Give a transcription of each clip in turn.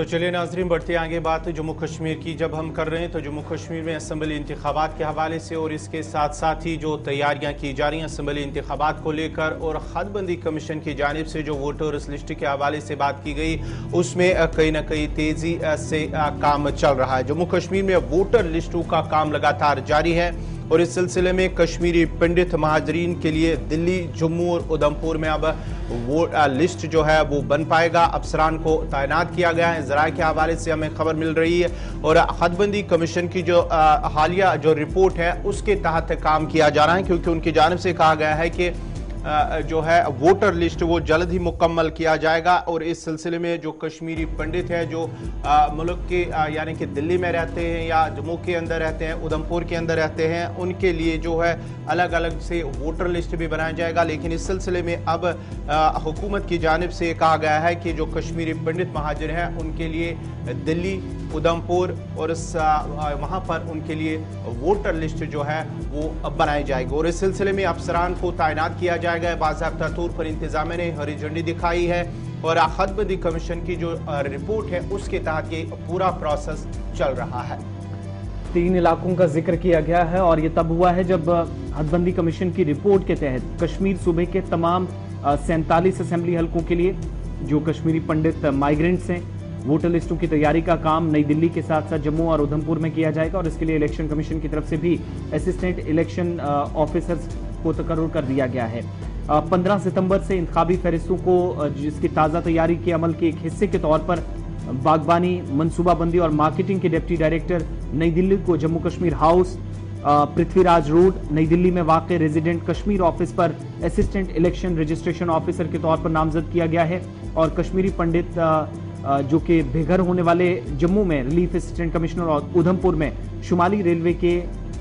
तो चलिए नाजरीन, बढ़ते आगे बात जम्मू कश्मीर की जब हम कर रहे हैं तो जम्मू कश्मीर में असम्बली इंतखाबात के हवाले से और इसके साथ साथ ही जो तैयारियां की जा रही हैं असम्बली इंतखाबात को लेकर और हदबंदी कमीशन की जानिब से जो वोटर्स लिस्ट के हवाले से बात की गई उसमें कहीं ना कहीं तेजी से काम चल रहा है। जम्मू कश्मीर में वोटर लिस्टों का काम लगातार जारी है और इस सिलसिले में कश्मीरी पंडित महाजरीन के लिए दिल्ली, जम्मू और उधमपुर में अब वो लिस्ट जो है वो बन पाएगा। अफसरान को तैनात किया गया है, ज़राए के हवाले से हमें खबर मिल रही है और हदबंदी कमीशन की जो हालिया जो रिपोर्ट है उसके तहत काम किया जा रहा है, क्योंकि उनकी जानिब से कहा गया है कि जो है वोटर लिस्ट वो जल्द ही मुकम्मल किया जाएगा और इस सिलसिले में जो कश्मीरी पंडित है जो मुल्क के यानी कि दिल्ली में रहते हैं या जम्मू के अंदर रहते हैं, उधमपुर के अंदर रहते हैं, उनके लिए जो है अलग अलग से वोटर लिस्ट भी बनाया जाएगा। लेकिन इस सिलसिले में अब हुकूमत की जानिब से कहा गया है कि जो कश्मीरी पंडित महाजिर हैं उनके लिए दिल्ली, उधमपुर और वहाँ पर उनके लिए वोटर लिस्ट जो है वो बनाई जाएगी और इस सिलसिले में अफसरान को तैनात किया जाएगा। बाज़ाब्ता तौर पर इंतजामिया ने हरी झंडी दिखाई है और हदबंदी कमीशन की जो रिपोर्ट है उसके तहत ये पूरा प्रोसेस चल रहा है। 3 इलाकों का जिक्र किया गया है और ये तब हुआ है जब हदबंदी कमीशन की रिपोर्ट के तहत कश्मीर सूबे के तमाम 47 असेंबली हलकों के लिए जो कश्मीरी पंडित माइग्रेंट्स हैं वोटर लिस्टों की तैयारी का काम नई दिल्ली के साथ साथ जम्मू और उधमपुर में किया जाएगा और इसके लिए इलेक्शन कमीशन की तरफ से भी असिस्टेंट इलेक्शन ऑफिसर्स को तकर्रुर कर दिया गया है। 15 सितंबर से इंतखाबी फहरिस्तों को जिसकी ताज़ा तैयारी के अमल के एक हिस्से के तौर पर बागबानी, मनसूबाबंदी और मार्केटिंग के डिप्टी डायरेक्टर नई दिल्ली को जम्मू कश्मीर हाउस, पृथ्वीराज रोड, नई दिल्ली में वाक़ रेजिडेंट कश्मीर ऑफिस पर असिस्टेंट इलेक्शन रजिस्ट्रेशन ऑफिसर के तौर पर नामजद किया गया है और कश्मीरी पंडित जो कि बेघर होने वाले जम्मू में रिलीफ असिस्टेंट कमिश्नर और उधमपुर में शुमाली रेलवे के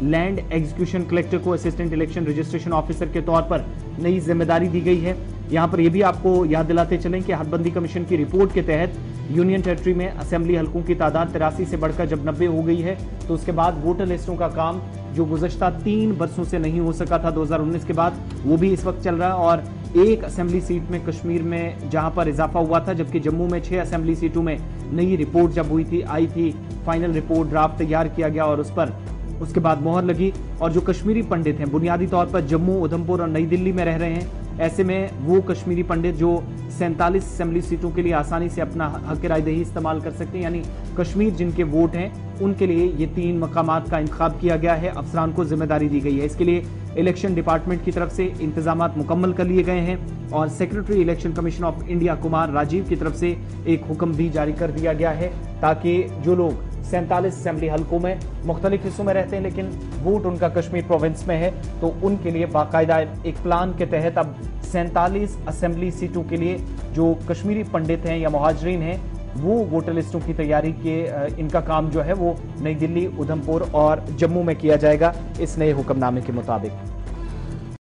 लैंड एग्जीक्यूशन कलेक्टर को असिस्टेंट इलेक्शन रजिस्ट्रेशन ऑफिसर के तौर पर नई जिम्मेदारी दी गई है। यहां पर यह भी आपको याद दिलाते चलें कि हदबंदी कमीशन की रिपोर्ट के तहत यूनियन टेरिटरी में असेंबली हलकों की तादाद 83 से बढ़कर जब 90 हो गई है तो उसके बाद वोटर लिस्टों का काम जो गुज़श्ता 3 बरसों से नहीं हो सका था 2019 के बाद, वो भी इस वक्त चल रहा है और एक असेंबली सीट में कश्मीर में जहां पर इजाफा हुआ था, जबकि जम्मू में 6 असेंबली सीटों में नई रिपोर्ट जब हुई थी आई थी, फाइनल रिपोर्ट ड्राफ्ट तैयार किया गया और उस पर उसके बाद मोहर लगी। और जो कश्मीरी पंडित हैं बुनियादी तौर पर जम्मू, उधमपुर और नई दिल्ली में रह रहे हैं, ऐसे में वो कश्मीरी पंडित जो 47 असेंबली सीटों के लिए आसानी से अपना हक रायदही इस्तेमाल कर सकते हैं, यानी कश्मीर जिनके वोट हैं उनके लिए ये 3 मकामात का इंतखाब किया गया है, अफसरान को जिम्मेदारी दी गई है। इसके लिए इलेक्शन डिपार्टमेंट की तरफ से इंतजामात मुकम्मल कर लिए गए हैं और secretary election commission of India Kumar Rajeev की तरफ से एक हुक्म भी जारी कर दिया गया है ताकि जो लोग 47 असेंबली हलकों में मुख्तलिफ हिस्सों में रहते हैं लेकिन वोट उनका कश्मीर प्रोविंस में है तो उनके लिए बाकायदा एक प्लान के तहत अब 47 असेंबली सीटों के लिए जो कश्मीरी पंडित हैं या मुहाजिरीन हैं वो वोटर लिस्टों की तैयारी के इनका काम जो है वो नई दिल्ली, उधमपुर और जम्मू में किया जाएगा इस नए हुक्मनामे के मुताबिक।